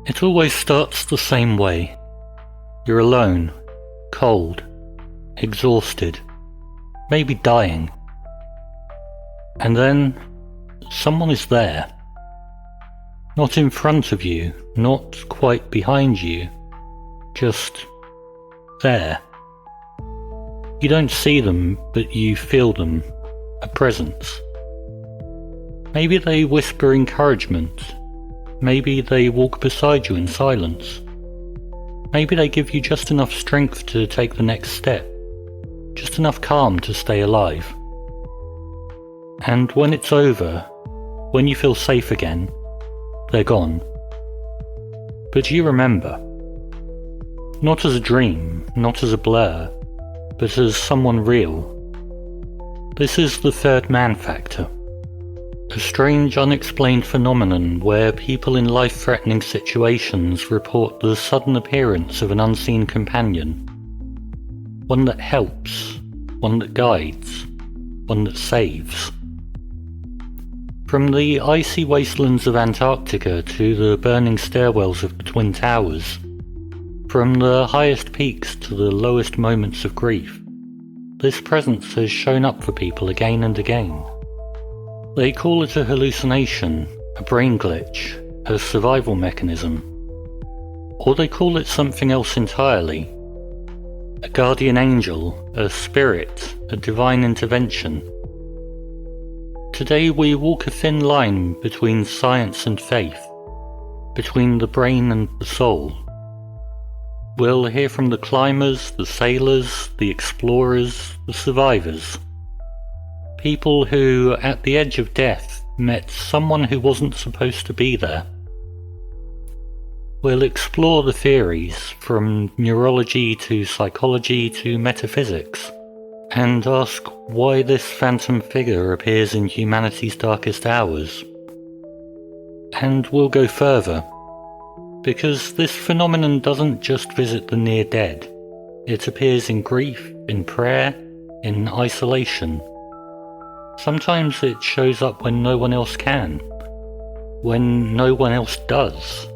It always starts the same way. You're alone, cold, exhausted, maybe dying. And then someone is there. Not in front of you, not quite behind you, just there. You don't see them, but you feel them, a presence. Maybe they whisper encouragement. Maybe they walk beside you in silence. Maybe they give you just enough strength to take the next step, just enough calm to stay alive. And when it's over, when you feel safe again, they're gone. But you remember. Not as a dream, not as a blur, but as someone real. This is the third man factor. A strange, unexplained phenomenon where people in life-threatening situations report the sudden appearance of an unseen companion. One that helps, one that guides, one that saves. From the icy wastelands of Antarctica to the burning stairwells of the Twin Towers, from the highest peaks to the lowest moments of grief, this presence has shown up for people again and again. They call it a hallucination, a brain glitch, a survival mechanism. Or they call it something else entirely. A guardian angel, a spirit, a divine intervention. Today we walk a thin line between science and faith, between the brain and the soul. We'll hear from the climbers, the sailors, the explorers, the survivors. People who, at the edge of death, met someone who wasn't supposed to be there. We'll explore the theories, from neurology to psychology to metaphysics, and ask why this phantom figure appears in humanity's darkest hours. And we'll go further, because this phenomenon doesn't just visit the near dead. It appears in grief, in prayer, in isolation. Sometimes it shows up when no one else can, when no one else does.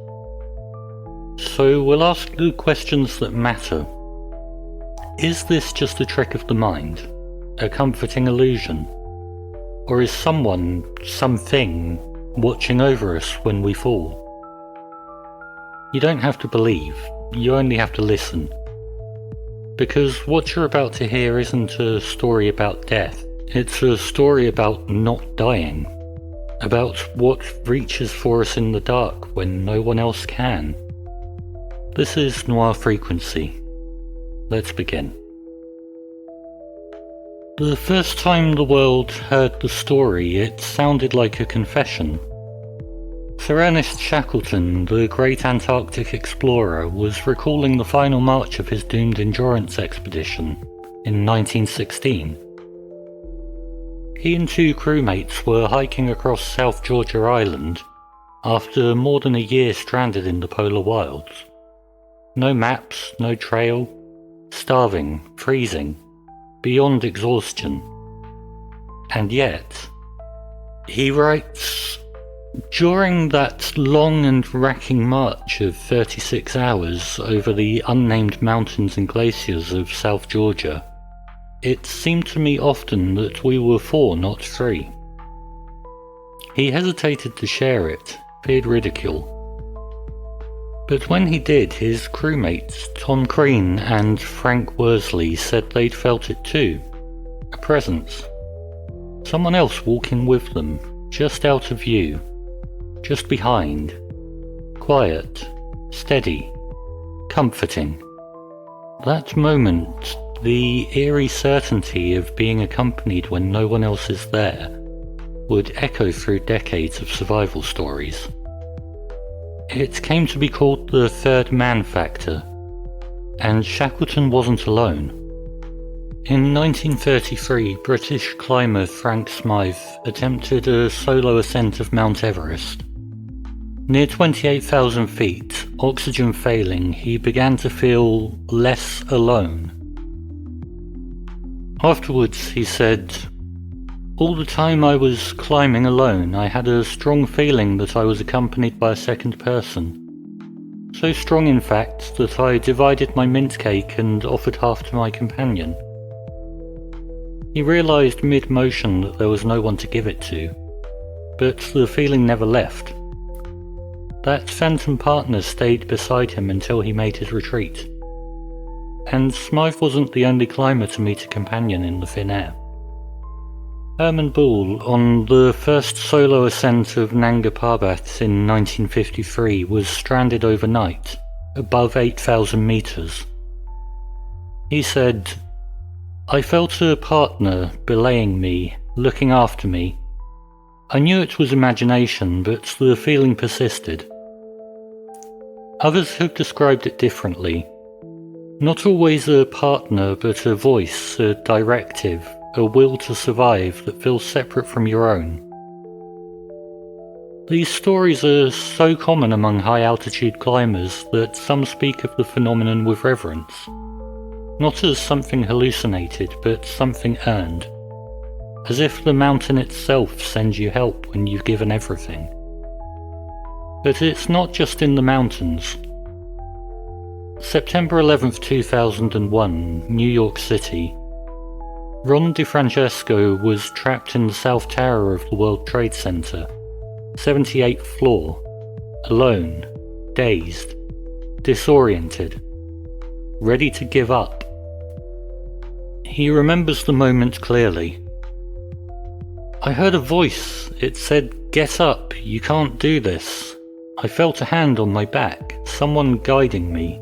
So we'll ask the questions that matter. Is this just a trick of the mind, a comforting illusion? Or is someone, something, watching over us when we fall? You don't have to believe, you only have to listen. Because what you're about to hear isn't a story about death. It's a story about not dying, about what reaches for us in the dark when no one else can. This is Noir Frequency. Let's begin. The first time the world heard the story, it sounded like a confession. Sir Ernest Shackleton, the great Antarctic explorer, was recalling the final march of his doomed endurance expedition in 1916. He and two crewmates were hiking across South Georgia Island after more than a year stranded in the polar wilds. No maps, no trail, starving, freezing, beyond exhaustion. And yet, he writes, during that long and racking march of 36 hours over the unnamed mountains and glaciers of South Georgia, it seemed to me often that we were four, not three. He hesitated to share it, feared ridicule. But when he did, his crewmates, Tom Crean and Frank Worsley, said they'd felt it too. A presence. Someone else walking with them, just out of view, just behind. Quiet, steady, comforting. That moment, the eerie certainty of being accompanied when no one else is there, would echo through decades of survival stories. It came to be called the third man factor, and Shackleton wasn't alone. In 1933, British climber Frank Smythe attempted a solo ascent of Mount Everest. Near 28,000 feet, oxygen failing, he began to feel less alone. Afterwards, he said, "All the time I was climbing alone, I had a strong feeling that I was accompanied by a second person. So strong in fact that I divided my mint cake and offered half to my companion. He realised mid-motion that there was no one to give it to, but the feeling never left. That phantom partner stayed beside him until he made his retreat. And Smythe wasn't the only climber to meet a companion in the thin air. Hermann Buhl, on the first solo ascent of Nanga Parbat in 1953, was stranded overnight, above 8,000 meters. He said, "I felt a partner belaying me, looking after me. I knew it was imagination, but the feeling persisted." Others have described it differently. Not always a partner, but a voice, a directive, a will to survive that feels separate from your own. These stories are so common among high-altitude climbers that some speak of the phenomenon with reverence, not as something hallucinated, but something earned, as if the mountain itself sends you help when you've given everything. But it's not just in the mountains. September 11th, 2001, New York City. Ron DiFrancesco was trapped in the South Tower of the World Trade Center, 78th floor, alone, dazed, disoriented, ready to give up. He remembers the moment clearly. "I heard a voice. It said, 'Get up, you can't do this.' I felt a hand on my back, someone guiding me."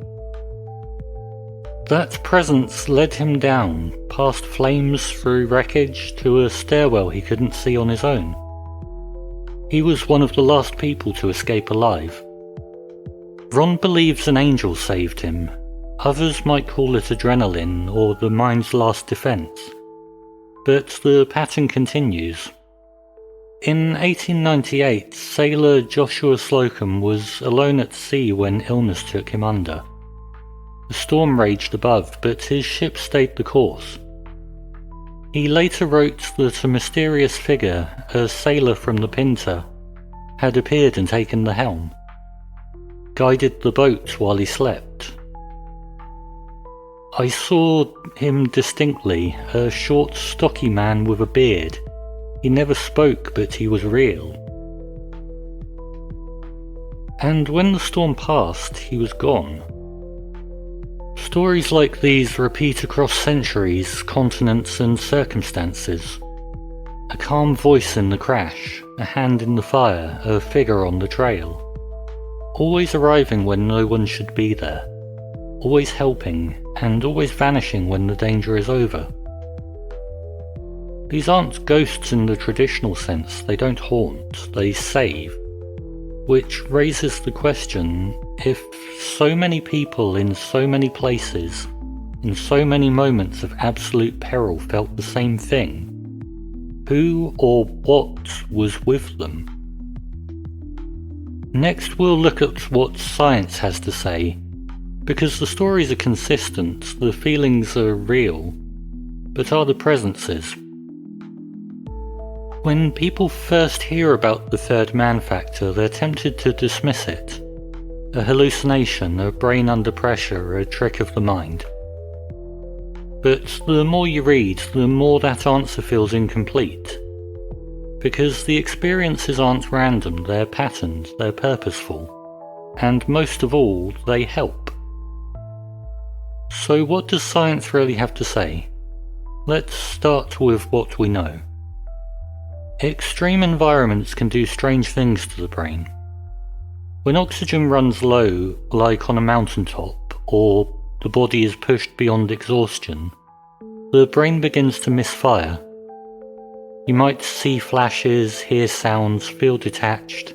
That presence led him down, past flames, through wreckage, to a stairwell he couldn't see on his own. He was one of the last people to escape alive. Ron believes an angel saved him. Others might call it adrenaline or the mind's last defense. But the pattern continues. In 1898, sailor Joshua Slocum was alone at sea when illness took him under. The storm raged above, but his ship stayed the course. He later wrote that a mysterious figure, a sailor from the Pinta, had appeared and taken the helm, guided the boat while he slept. "I saw him distinctly, a short, stocky man with a beard. He never spoke, but he was real. And when the storm passed, he was gone." Stories like these repeat across centuries, continents and circumstances. A calm voice in the crash, a hand in the fire, a figure on the trail. Always arriving when no one should be there. Always helping, and always vanishing when the danger is over. These aren't ghosts in the traditional sense, they don't haunt, they save. Which raises the question, if so many people in so many places, in so many moments of absolute peril felt the same thing, who or what was with them? Next we'll look at what science has to say, because the stories are consistent, the feelings are real, but are the presences? When people first hear about the third man factor, they're tempted to dismiss it. A hallucination, a brain under pressure, a trick of the mind. But the more you read, the more that answer feels incomplete. Because the experiences aren't random, they're patterned, they're purposeful. And most of all, they help. So what does science really have to say? Let's start with what we know. Extreme environments can do strange things to the brain. When oxygen runs low, like on a mountaintop, or the body is pushed beyond exhaustion, the brain begins to misfire. You might see flashes, hear sounds, feel detached.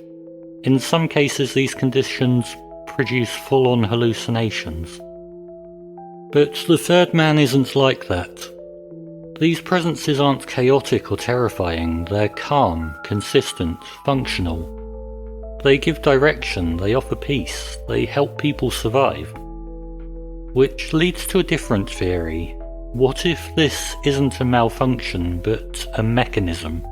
In some cases, these conditions produce full-on hallucinations. But the third man isn't like that. These presences aren't chaotic or terrifying, they're calm, consistent, functional. They give direction, they offer peace, they help people survive. Which leads to a different theory. What if this isn't a malfunction, but a mechanism?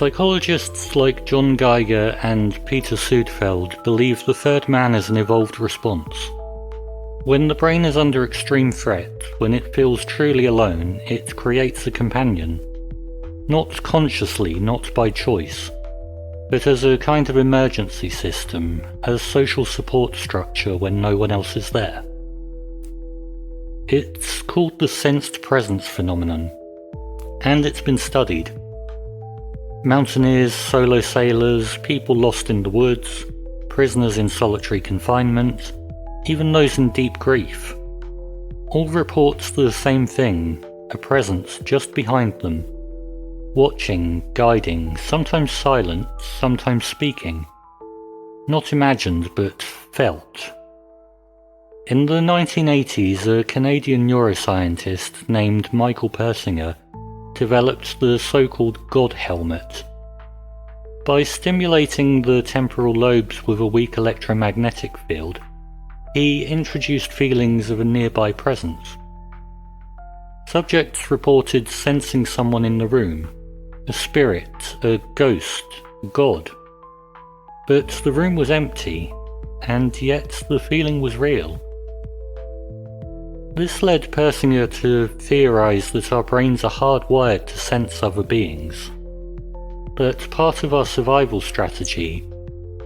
Psychologists like John Geiger and Peter Sudfeld believe the third man is an evolved response. When the brain is under extreme threat, when it feels truly alone, it creates a companion. Not consciously, not by choice, but as a kind of emergency system, as social support structure when no one else is there. It's called the sensed presence phenomenon, and it's been studied. Mountaineers, solo sailors, people lost in the woods, prisoners in solitary confinement, even those in deep grief, all report the same thing, a presence just behind them, watching, guiding, sometimes silent, sometimes speaking. Not imagined, but felt. In the 1980s, a Canadian neuroscientist named Michael Persinger developed the so-called God helmet. By stimulating the temporal lobes with a weak electromagnetic field, he introduced feelings of a nearby presence. Subjects reported sensing someone in the room, a spirit, a ghost, God. But the room was empty, and yet the feeling was real. This led Persinger to theorize that our brains are hardwired to sense other beings. But part of our survival strategy,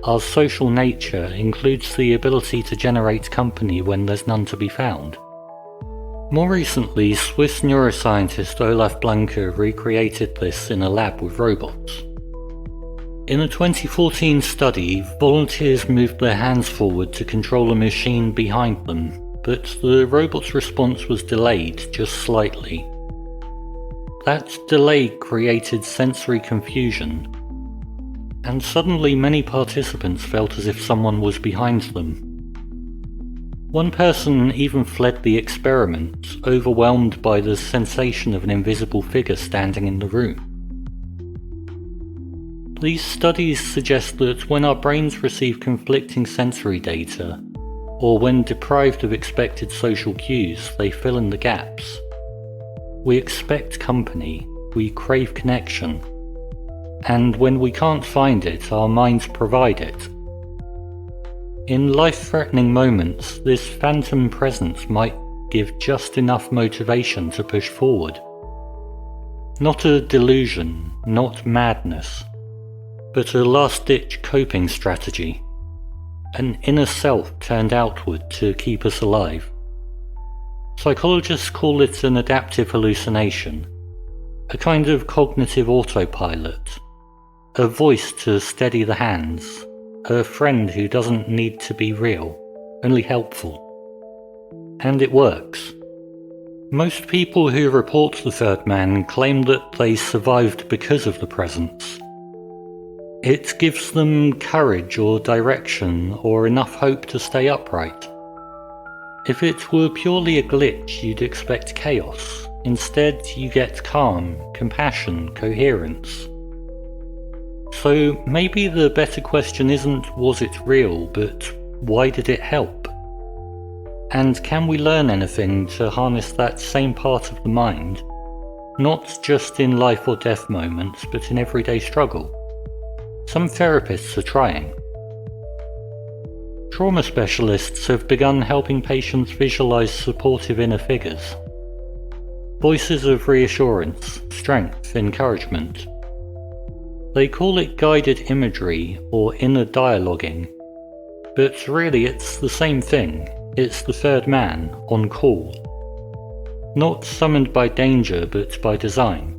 our social nature, includes the ability to generate company when there's none to be found. More recently, Swiss neuroscientist Olaf Blanke recreated this in a lab with robots. In a 2014 study, volunteers moved their hands forward to control a machine behind them, but the robot's response was delayed just slightly. That delay created sensory confusion, and suddenly many participants felt as if someone was behind them. One person even fled the experiment, overwhelmed by the sensation of an invisible figure standing in the room. These studies suggest that when our brains receive conflicting sensory data, or when deprived of expected social cues, they fill in the gaps. We expect company, we crave connection, and when we can't find it, our minds provide it. In life-threatening moments, this phantom presence might give just enough motivation to push forward. Not a delusion, not madness, but a last-ditch coping strategy. An inner self turned outward to keep us alive. Psychologists call it an adaptive hallucination, a kind of cognitive autopilot, a voice to steady the hands, a friend who doesn't need to be real, only helpful. And it works. Most people who report the third man claim that they survived because of the presence. It gives them courage or direction or enough hope to stay upright. If it were purely a glitch, you'd expect chaos. Instead, you get calm, compassion, coherence. So maybe the better question isn't was it real, but why did it help? And can we learn anything to harness that same part of the mind, not just in life or death moments, but in everyday struggle? Some therapists are trying. Trauma specialists have begun helping patients visualize supportive inner figures. Voices of reassurance, strength, encouragement. They call it guided imagery or inner dialoguing, but really it's the same thing. It's the third man, on call. Not summoned by danger, but by design.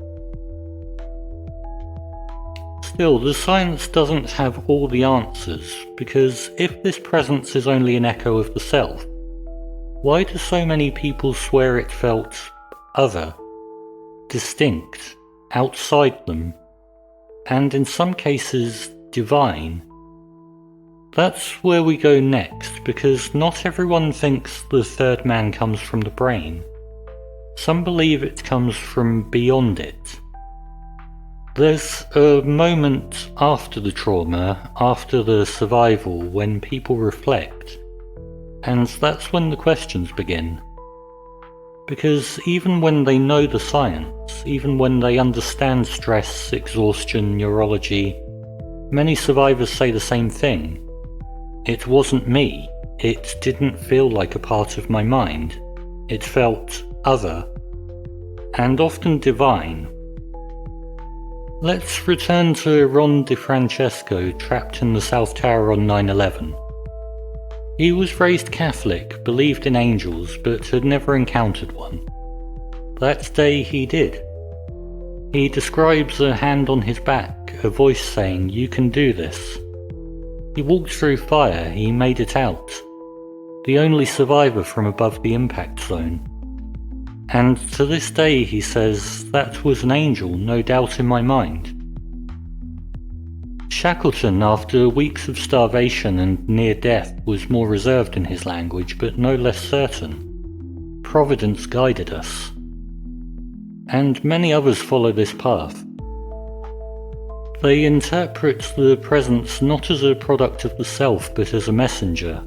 Still, the science doesn't have all the answers, because if this presence is only an echo of the self, why do so many people swear it felt other, distinct, outside them, and in some cases, divine? That's where we go next, because not everyone thinks the third man comes from the brain. Some believe it comes from beyond it. There's a moment after the trauma, after the survival, when people reflect, and that's when the questions begin. Because even when they know the science, even when they understand stress, exhaustion, neurology, many survivors say the same thing. It wasn't me. It didn't feel like a part of my mind. It felt other, and often divine. Let's return to Ron DiFrancesco, trapped in the South Tower on 9/11. He was raised Catholic, believed in angels, but had never encountered one. That day he did. He describes a hand on his back, a voice saying, "You can do this." He walked through fire, he made it out. The only survivor from above the impact zone. And to this day he says, "That was an angel, no doubt in my mind." Shackleton, after weeks of starvation and near death, was more reserved in his language, but no less certain. Providence guided us. And many others follow this path. They interpret the presence not as a product of the self, but as a messenger,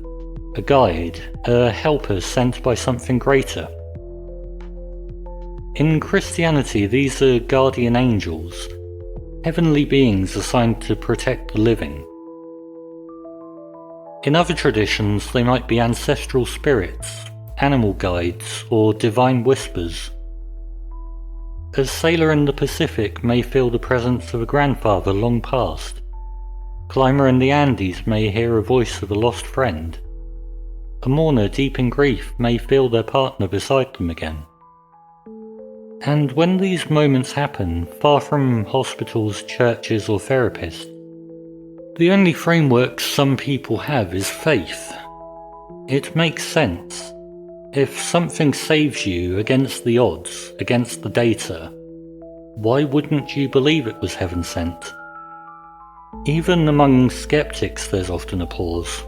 a guide, a helper sent by something greater. In Christianity, these are guardian angels, heavenly beings assigned to protect the living. In other traditions, they might be ancestral spirits, animal guides, or divine whispers. A sailor in the Pacific may feel the presence of a grandfather long past. A climber in the Andes may hear a voice of a lost friend. A mourner deep in grief may feel their partner beside them again. And when these moments happen, far from hospitals, churches, or therapists, the only framework some people have is faith. It makes sense. If something saves you against the odds, against the data, why wouldn't you believe it was heaven sent? Even among skeptics, there's often a pause.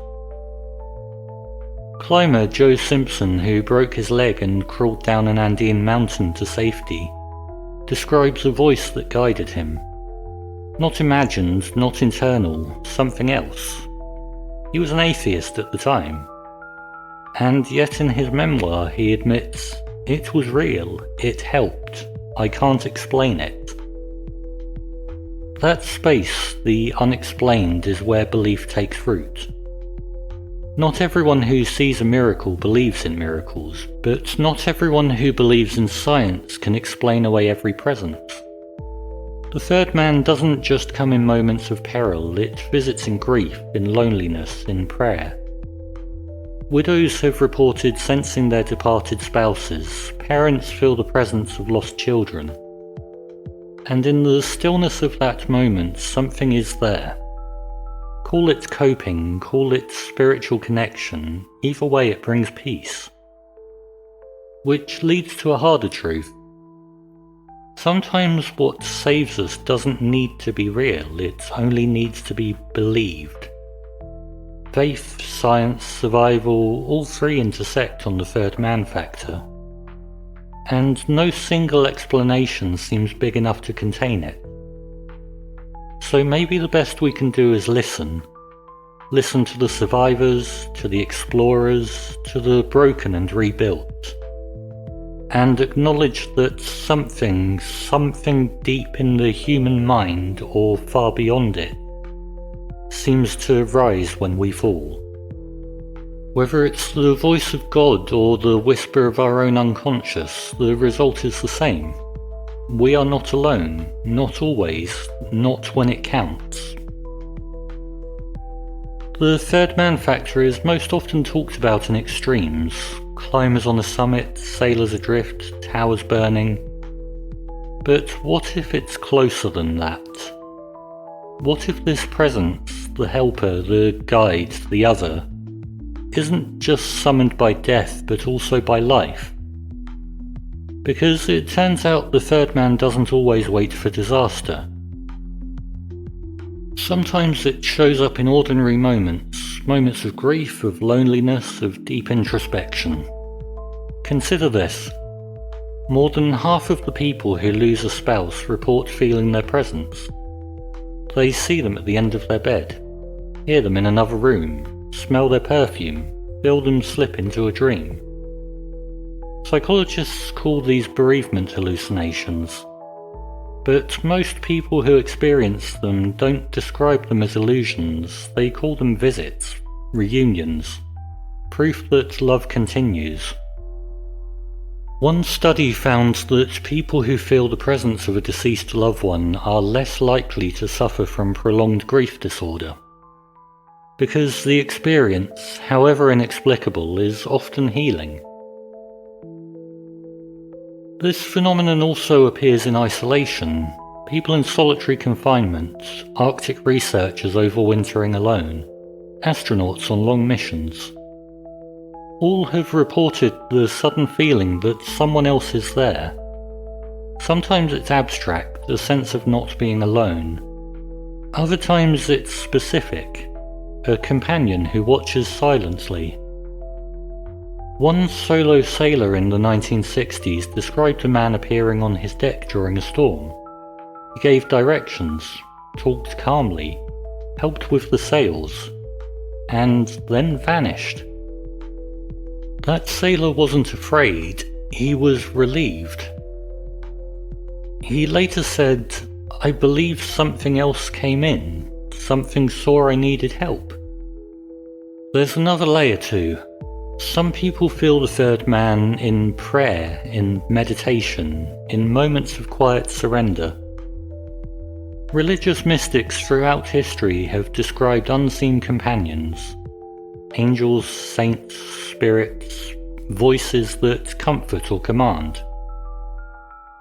Climber Joe Simpson, who broke his leg and crawled down an Andean mountain to safety, describes a voice that guided him. Not imagined, not internal, something else. He was an atheist at the time. And yet in his memoir he admits, "It was real, it helped, I can't explain it." That space, the unexplained, is where belief takes root. Not everyone who sees a miracle believes in miracles, but not everyone who believes in science can explain away every presence. The third man doesn't just come in moments of peril, it visits in grief, in loneliness, in prayer. Widows have reported sensing their departed spouses, parents feel the presence of lost children. And in the stillness of that moment, something is there. Call it coping, call it spiritual connection, either way it brings peace. Which leads to a harder truth. Sometimes what saves us doesn't need to be real, it only needs to be believed. Faith, science, survival, all three intersect on the third man factor. And no single explanation seems big enough to contain it. So maybe the best we can do is listen. Listen to the survivors, to the explorers, to the broken and rebuilt. And acknowledge that something deep in the human mind, or far beyond it, seems to rise when we fall. Whether it's the voice of God or the whisper of our own unconscious, the result is the same. We are not alone, not always, not when it counts. The third man factor is most often talked about in extremes. Climbers on a summit, sailors adrift, towers burning. But what if it's closer than that? What if this presence, the helper, the guide, the other, isn't just summoned by death but also by life? Because it turns out the third man doesn't always wait for disaster. Sometimes it shows up in ordinary moments, moments of grief, of loneliness, of deep introspection. Consider this. More than half of the people who lose a spouse report feeling their presence. They see them at the end of their bed, hear them in another room, smell their perfume, feel them slip into a dream. Psychologists call these bereavement hallucinations, but most people who experience them don't describe them as illusions, they call them visits, reunions, proof that love continues. One study found that people who feel the presence of a deceased loved one are less likely to suffer from prolonged grief disorder, because the experience, however inexplicable, is often healing. This phenomenon also appears in isolation, people in solitary confinement, Arctic researchers overwintering alone, astronauts on long missions. All have reported the sudden feeling that someone else is there. Sometimes it's abstract, a sense of not being alone. Other times it's specific, a companion who watches silently. One solo sailor in the 1960s described a man appearing on his deck during a storm. He gave directions, talked calmly, helped with the sails, and then vanished. That sailor wasn't afraid, he was relieved. He later said, "I believe something else came in, something saw I needed help." There's another layer too. Some people feel the third man in prayer, in meditation, in moments of quiet surrender. Religious mystics throughout history have described unseen companions, angels, saints, spirits, voices that comfort or command.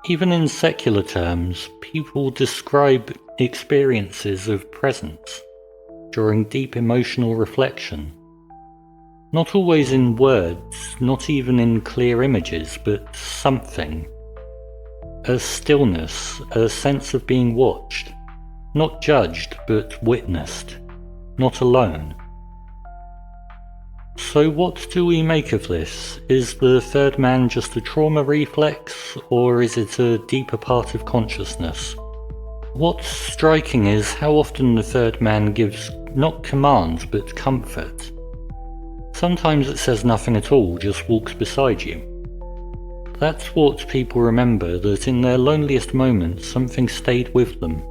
Even in secular terms, people describe experiences of presence during deep emotional reflection. Not always in words, not even in clear images, but something. A stillness, a sense of being watched, not judged but witnessed, not alone. So what do we make of this? Is the third man just a trauma reflex, or is it a deeper part of consciousness? What's striking is how often the third man gives not command but comfort. Sometimes it says nothing at all, just walks beside you. That's what people remember, that in their loneliest moments something stayed with them.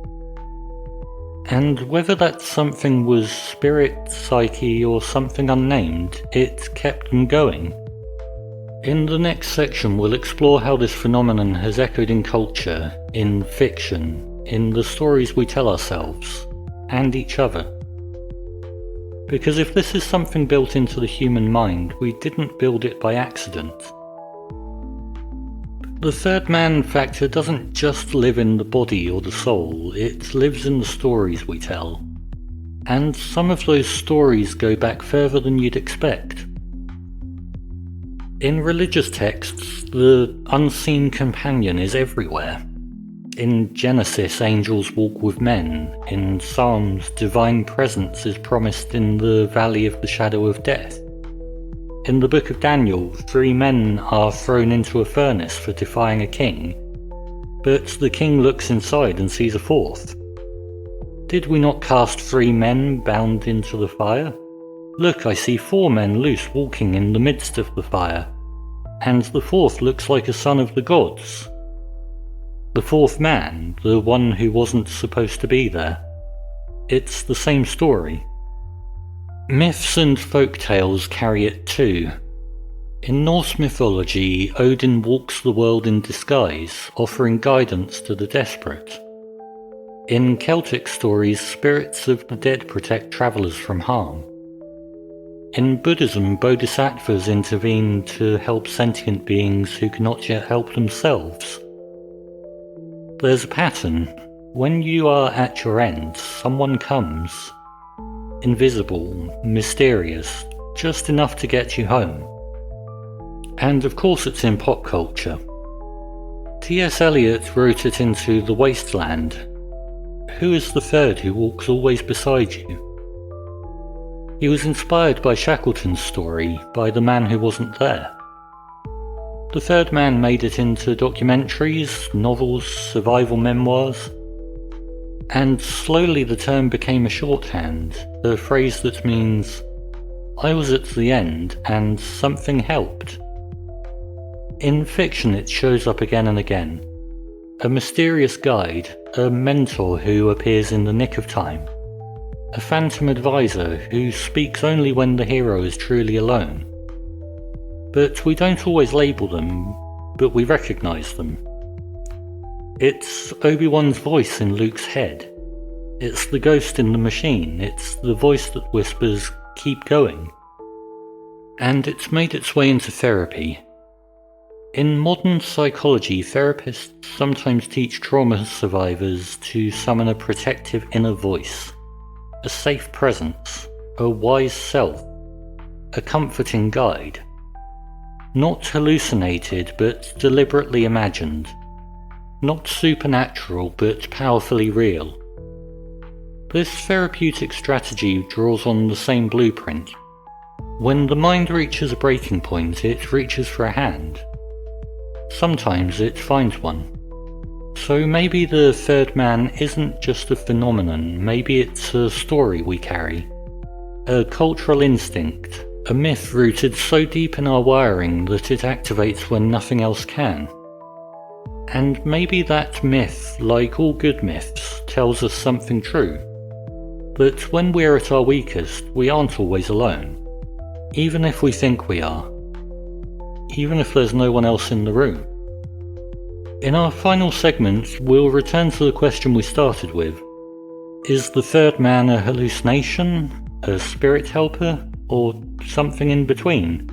And whether that something was spirit, psyche, or something unnamed, it kept them going. In the next section we'll explore how this phenomenon has echoed in culture, in fiction, in the stories we tell ourselves, and each other. Because if this is something built into the human mind, we didn't build it by accident. The third man factor doesn't just live in the body or the soul, it lives in the stories we tell. And some of those stories go back further than you'd expect. In religious texts, the unseen companion is everywhere. In Genesis, angels walk with men. In Psalms, divine presence is promised in the valley of the shadow of death. In the book of Daniel, 3 men are thrown into a furnace for defying a king, but the king looks inside and sees a 4th. Did we not cast 3 men bound into the fire? Look, I see 4 men loose walking in the midst of the fire, and the 4th looks like a son of the gods. The 4th man, the one who wasn't supposed to be there. It's the same story. Myths and folk tales carry it too. In Norse mythology, Odin walks the world in disguise, offering guidance to the desperate. In Celtic stories, spirits of the dead protect travellers from harm. In Buddhism, bodhisattvas intervene to help sentient beings who cannot yet help themselves. There's a pattern. When you are at your end, someone comes. Invisible, mysterious, just enough to get you home. And of course it's in pop culture. T.S. Eliot wrote it into The Wasteland. Who is the third who walks always beside you? He was inspired by Shackleton's story, by the man who wasn't there. The third man made it into documentaries, novels, survival memoirs. And slowly the term became a shorthand, a phrase that means, I was at the end and something helped. In fiction it shows up again and again. A mysterious guide, a mentor who appears in the nick of time, a phantom advisor who speaks only when the hero is truly alone. But we don't always label them, but we recognise them. It's Obi-Wan's voice in Luke's head. It's the ghost in the machine. It's the voice that whispers, "Keep going." And it's made its way into therapy. In modern psychology, therapists sometimes teach trauma survivors to summon a protective inner voice, a safe presence, a wise self, a comforting guide. Not hallucinated, but deliberately imagined. Not supernatural, but powerfully real. This therapeutic strategy draws on the same blueprint. When the mind reaches a breaking point, it reaches for a hand. Sometimes it finds one. So maybe the third man isn't just a phenomenon, maybe it's a story we carry. A cultural instinct, a myth rooted so deep in our wiring that it activates when nothing else can. And maybe that myth, like all good myths, tells us something true. That when we're at our weakest, we aren't always alone. Even if we think we are. Even if there's no one else in the room. In our final segment, we'll return to the question we started with. Is the third man a hallucination, a spirit helper, or something in between?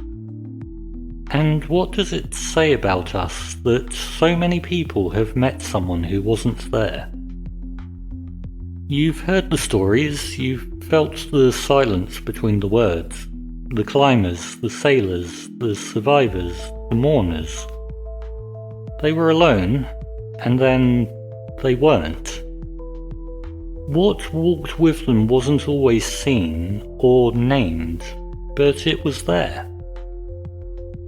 And what does it say about us that so many people have met someone who wasn't there? You've heard the stories, you've felt the silence between the words, the climbers, the sailors, the survivors, the mourners. They were alone, and then they weren't. What walked with them wasn't always seen or named, but it was there.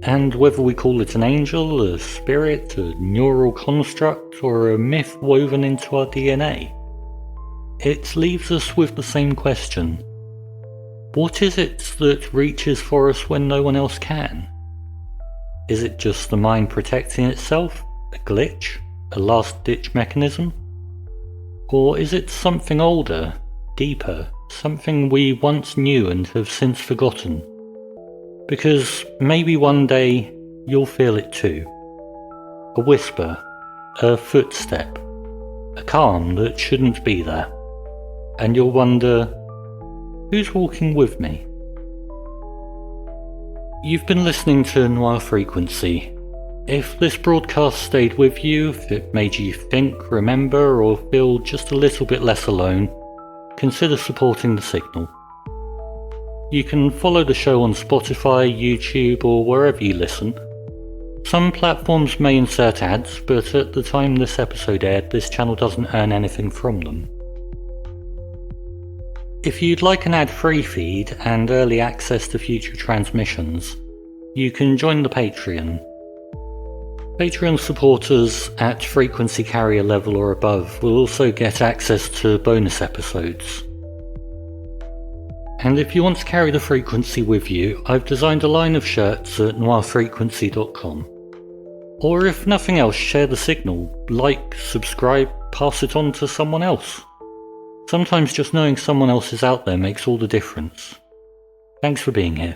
And whether we call it an angel, a spirit, a neural construct, or a myth woven into our DNA, it leaves us with the same question. What is it that reaches for us when no one else can? Is it just the mind protecting itself? A glitch? A last-ditch mechanism? Or is it something older, deeper, something we once knew and have since forgotten? Because maybe one day you'll feel it too. A whisper, a footstep, a calm that shouldn't be there. And you'll wonder, who's walking with me? You've been listening to Noir Frequency. If this broadcast stayed with you, if it made you think, remember, or feel just a little bit less alone, consider supporting the signal. You can follow the show on Spotify, YouTube, or wherever you listen. Some platforms may insert ads, but at the time this episode aired, this channel doesn't earn anything from them. If you'd like an ad-free feed and early access to future transmissions, you can join the Patreon. Patreon supporters at frequency carrier level or above will also get access to bonus episodes. And if you want to carry the frequency with you, I've designed a line of shirts at noirfrequency.com. Or if nothing else, share the signal, like, subscribe, pass it on to someone else. Sometimes just knowing someone else is out there makes all the difference. Thanks for being here.